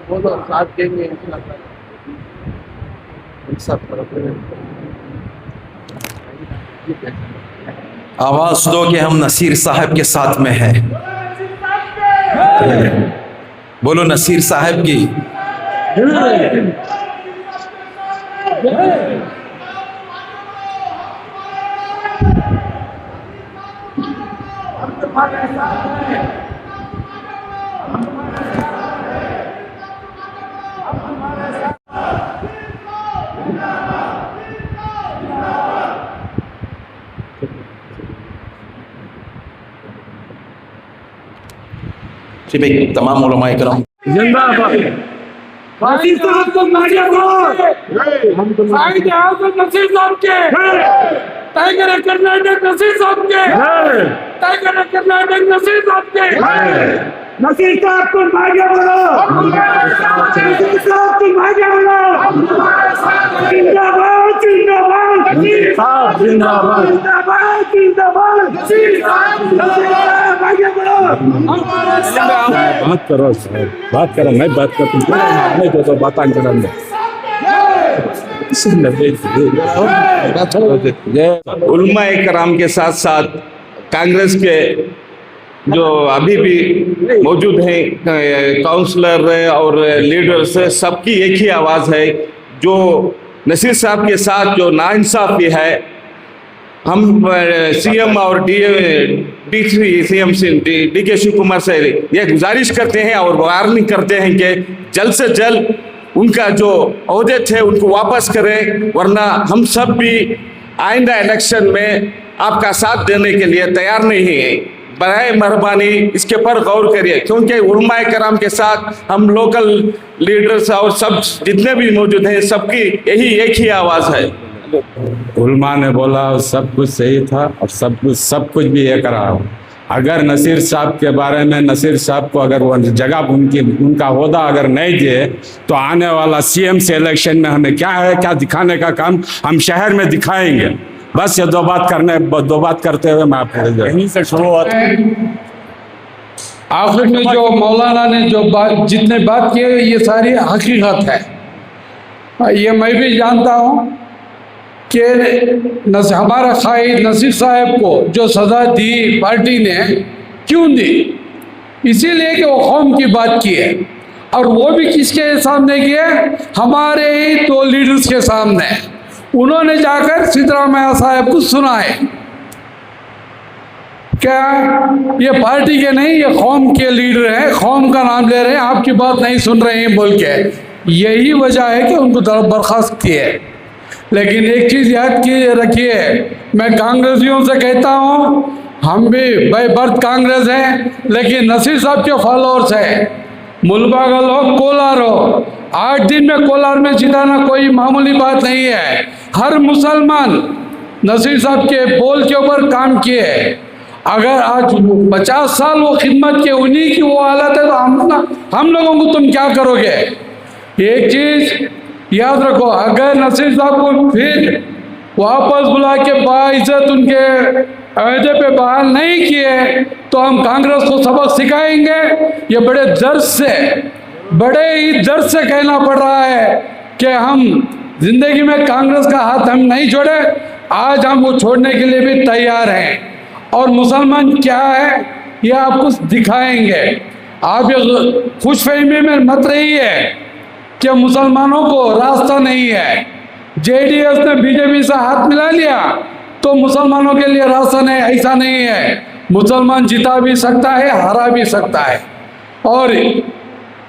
बोलो साथ देंगे आवाज दो कि हम नसीर साहब के साथ में हैं। बोलो नसीर साहब की। जी भाई, तमाम उलमा इकराम जिंदाबाद। नसीर साहब को मारिया नसीर साहब के टाइगर कर्नाटक नसीर साहब के टाइगर कर्नाटक नसीर साहब के नसीर साहब को मारिया बोलो। नसीर साहब को मारिया बोलो। जिंदाबाद जिंदाबाद नसीर साहब जिंदाबाद जिंदाबाद जिंदाबाद नसीर साहब मारिया बोलो। बात करो साहब, बात करो। मैं बात करता हूँ, नहीं तो बात करेंगे। उलमा इकराम के साथ साथ कांग्रेस के जो अभी भी मौजूद हैं काउंसलर और लीडर्स, सबकी एक ही आवाज़ है। जो नसीर साहब के साथ जो नाइंसाफ़ी है, हम सीएम और सीएम डी के शिव कुमार से ये गुजारिश करते हैं और वार्निंग करते हैं कि जल्द से जल्द उनका जो ओहदे थे उनको वापस करें, वरना हम सब भी आइंदा इलेक्शन में आपका साथ देने के लिए तैयार नहीं है। बराए मेहरबानी इसके पर गौर करिए, क्योंकि उलमा कराम के साथ हम लोकल लीडर्स और सब जितने भी मौजूद हैं, सबकी यही एक ही आवाज़ है। उलमा ने बोला सब कुछ सही था और सब कुछ भी ये करा। अगर नसीर साहब के बारे में, नसीर साहब को अगर वो जगह उनका ओहदा अगर नहीं दिए तो आने वाला सीएम से इलेक्शन में हमें क्या दिखाने का काम हम शहर में दिखाएंगे। बस ये दो बात करते हुए मैं आपको यहीं से शुरुआत। आखिर में जो मौलाना ने जो जितने बात किए ये सारी हकीकत है। ये मैं भी जानता हूँ कि हमारा कायद नसीर साहब को जो सज़ा दी पार्टी ने, क्यों दी? इसीलिए कि वो कौम की बात की है, और वो भी किसके सामने की है? हमारे ही दो लीडर्स के सामने। उन्होंने जाकर सिद्धरामैया साहब को सुनाए, क्या ये पार्टी के नहीं, ये कौम के लीडर हैं, कौम का नाम ले रहे हैं, आपकी बात नहीं सुन रहे हैं बोल के। यही वजह है कि उनको बर्खास्त किए। लेकिन एक चीज़ याद रखिए, मैं कांग्रेसियों से कहता हूँ, हम भी भाई बर्थ कांग्रेस हैं, लेकिन नसीर साहब के फॉलोअर्स हैं। मुलबागल हो, कोलार हो, 8 दिन में कोलार में जिताना कोई मामूली बात नहीं है। हर मुसलमान नसीर साहब के बोल के ऊपर काम किए। अगर आज 50 साल वो खिदमत के, उन्हीं की वो हालत है, तो हम लोगों को तुम क्या करोगे? एक चीज़ याद रखो, अगर नसीर साहब को फिर वापस बुला के बाइज्जत उनके अहदे पे बहाल नहीं किए तो हम कांग्रेस को सबक सिखाएंगे। ये बड़े ही दर्द से कहना पड़ रहा है कि हम जिंदगी में कांग्रेस का हाथ हम नहीं छोड़े। आज हम वो छोड़ने के लिए भी तैयार हैं, और मुसलमान क्या है ये आपको दिखाएंगे। आप ये खुशफहमी में मत रहिए कि मुसलमानों को रास्ता नहीं है। जेडीएस ने बीजेपी से हाथ मिला लिया तो मुसलमानों के लिए रास्ता नहीं, ऐसा नहीं है। मुसलमान जिता भी सकता है, हारा भी सकता है। और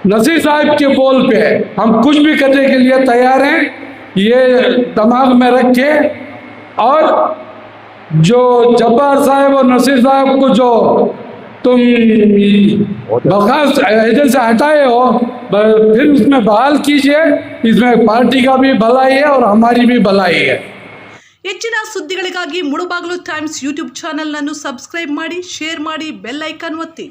नसीर साहब के बोल पे हम कुछ भी करने के लिए तैयार हैं, ये दिमाग में रखे। और जो जब्बार साहब और नसीर साहब को जो तुम बर्खास्त एजेंट से हटाए हो, फिर उसमें बहाल कीजिए। इसमें पार्टी का भी भलाई है और हमारी भी भलाई है। ಹೆಚ್ಚಿನ ಸುದ್ದಿಗಳಿಗಾಗಿ ಮುಳುಬಾಗಿಲು ಟೈಮ್ಸ್ ಯೂಟ್ಯೂಬ್ ಚಾನೆಲ್ ಅನ್ನು ಸಬ್ಸ್ಕ್ರೈಬ್ ಮಾಡಿ, ಶೇರ್ ಮಾಡಿ, ಬೆಲ್ ಐಕಾನ್ ಒತ್ತಿ।